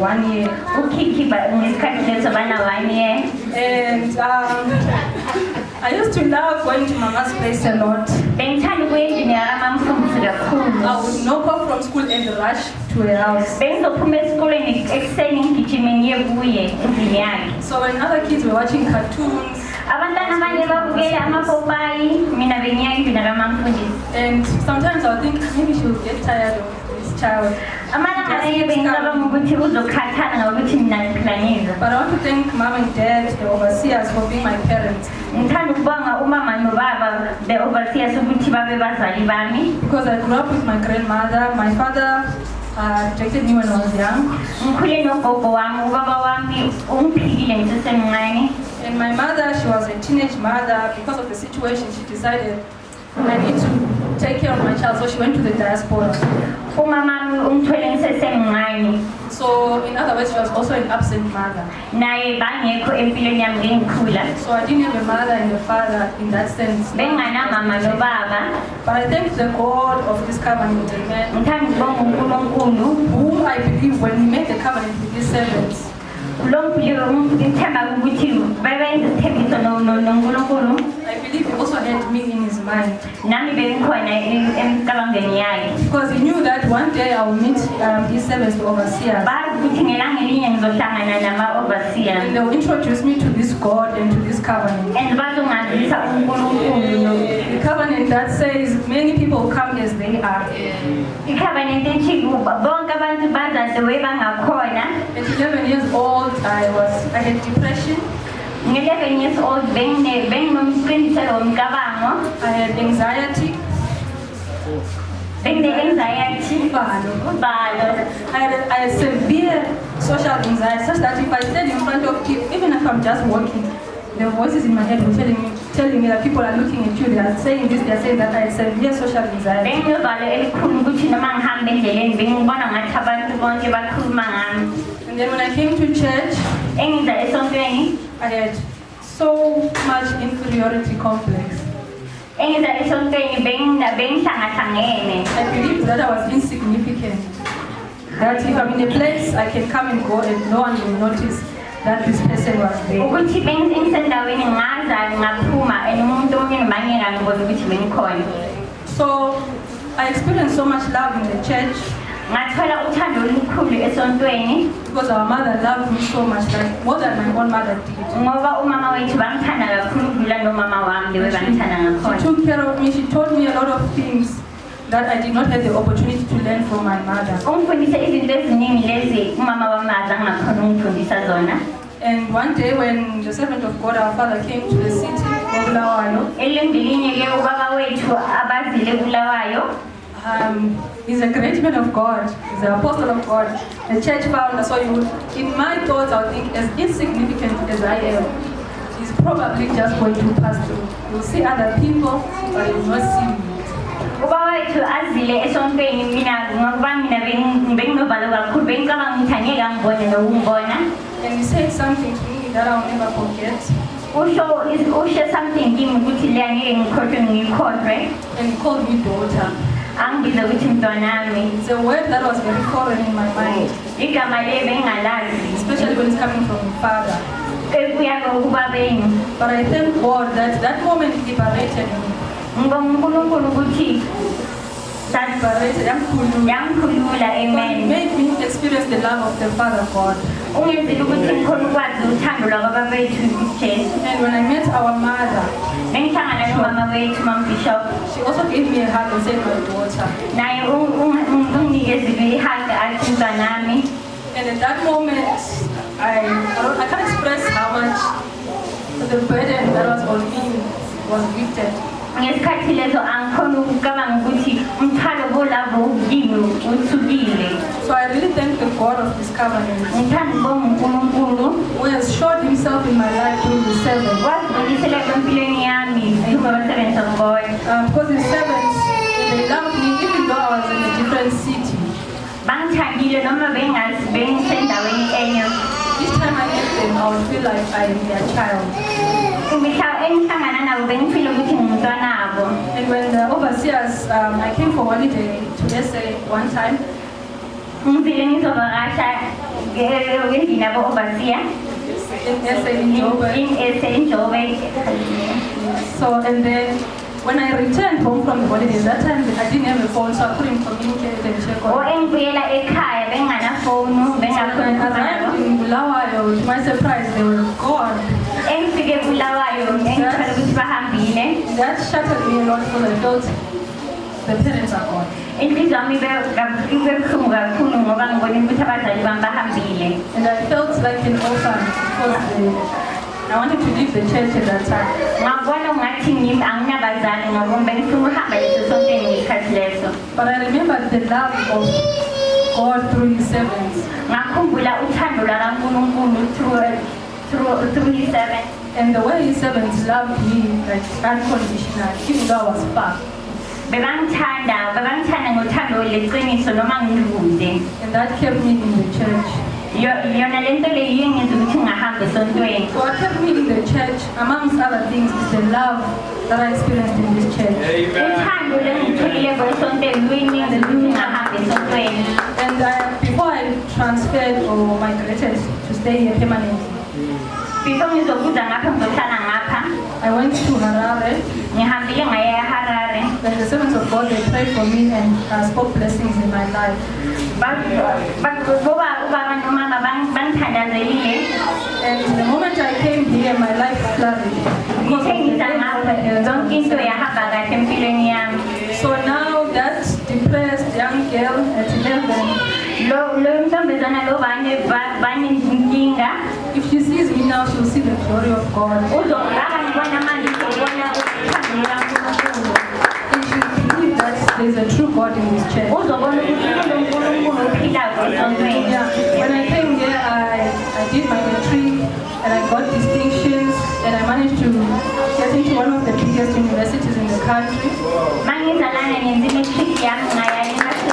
1 year. And I used to love going to Mama's place a lot. I would knock off from school and rush to her house. So when other kids were watching cartoons, and sometimes I would think maybe she will get tired of this child. But I want to thank Mom and Dad, the overseers, for being my parents. Because I grew up with my grandmother. My father rejected me when I was young. And my mother, she was a teenage mother. Because of the situation, she decided I need to take care of my child, so she went to the diaspora. So, in other words, she was also an absent mother. So I didn't have a mother and a father in that sense. But I thank the God of this covenant, amen, whom I believe when he made the covenant with his servants, I believe he also had me in his mind. Because he knew that one day I will meet his servants, the overseers. And they will introduce me to this God and to this covenant. The covenant that says many people come as they are. At 11 years old, I had depression. 11 years old, I had anxiety. I had severe social anxiety, such that if I stand in front of people, even if I'm just walking, the voices in my head were telling me that people are looking at you, they are saying this, they are saying that. I had severe social anxiety. And then when I came to church, I had so much inferiority complex. I believed that I was insignificant. That if I'm in a place, I can come and go and no one will notice that this person was there. So I experienced so much love in the church. Because our mother loved me so much, like more than my own mother did. She took care of me. She taught me a lot of things that I did not have the opportunity to learn from my mother. And one day when the servant of God, our father, came to the city of Bulawayo, he's a great man of God. He's an apostle of God, a church founder. So in my thoughts, I would think, as insignificant as I am, he's probably just going to pass through. You'll see other people, but he will not see me. And he said something to me that I'll never forget. And he called me daughter. It's a word that was very foreign in my mind, especially when it's coming from my father. But I thank God that that moment liberated me. It made me experience the love of the Father God. And when I met our mother, she also gave me a hug and said, my daughter. And at that moment, I can't express how much the burden that was on me was lifted. So I really thank the God of this covenant, who has showed himself in my life through the servants. Because the servants, they loved me even though I was in a different city. Each time I met them, I would feel like I am their child. And when the overseers, I came for holiday to SA one time. nabo overseer in SA in Joburg. in SA in Joburg. So, and then when I returned home from the holidays, that time I didn't have a phone, so I couldn't communicate and check O on. engibuyela ekhaya benganaphone When I arrived in Bulawayo, to my surprise, they were gone. engifike Bulawayo engithola ukuthi bahambile. That shattered me a lot because I felt the parents are gone. Inhliziyo yami ibebuhlungu kakhulu ngoba ngibona ukuthi abazali bami bahambile. And I felt like an orphan because I wanted to leave the church at that time. Ngabona ngathi ngimi anginabazali ngoba bengifuna ukuhamba leso sonke ngikhathi leso. But I remembered the love of God through His servants. Ngakhumbula uthando lakaNkulunkulu through His servants. And the way His servants loved me, like unconditionally, even though I was far. Bebangithanda ngothando leqiniso noma ngikude. And that kept me in the church. Yona lento leyo yengenza ukuthi ngahamba esontweni. So what kept me in the church, amongst other things, is the love that I experienced in this church. Uthando lengitholileko esontweni luyiningi ukuthi ngahamba esontweni. And before I transferred or migrated to stay here permanently, Before ngizokuza ngapha ngizohlala ngapha, I went to Harare. ngihambile ngaya eHarare. Then the servants of God, they prayed for me and spoke blessings in my life. Ubaba nomama bangithandazelile. And the moment I came here, my life flourished. Because of the Ngithe grace of the ngizangapha zonke into yahamba kahle empilweni yami. So now that depressed young girl at 11, Lo ntombazana lo banenkinga. if she sees me now, she'll see the glory of God. Uzongibona ngibona manje uzobona uthando likaNkulunkulu. And she'll believe that there's a true God in this church. Uzobona ukuthi kunoNkulunkulu ophilayo esontweni. Yeah. When I came here, I did my matric and I got distinctions and I managed to get into one of the biggest universities in the country. Mangizalana ngenza imatric yami ngaya eMaster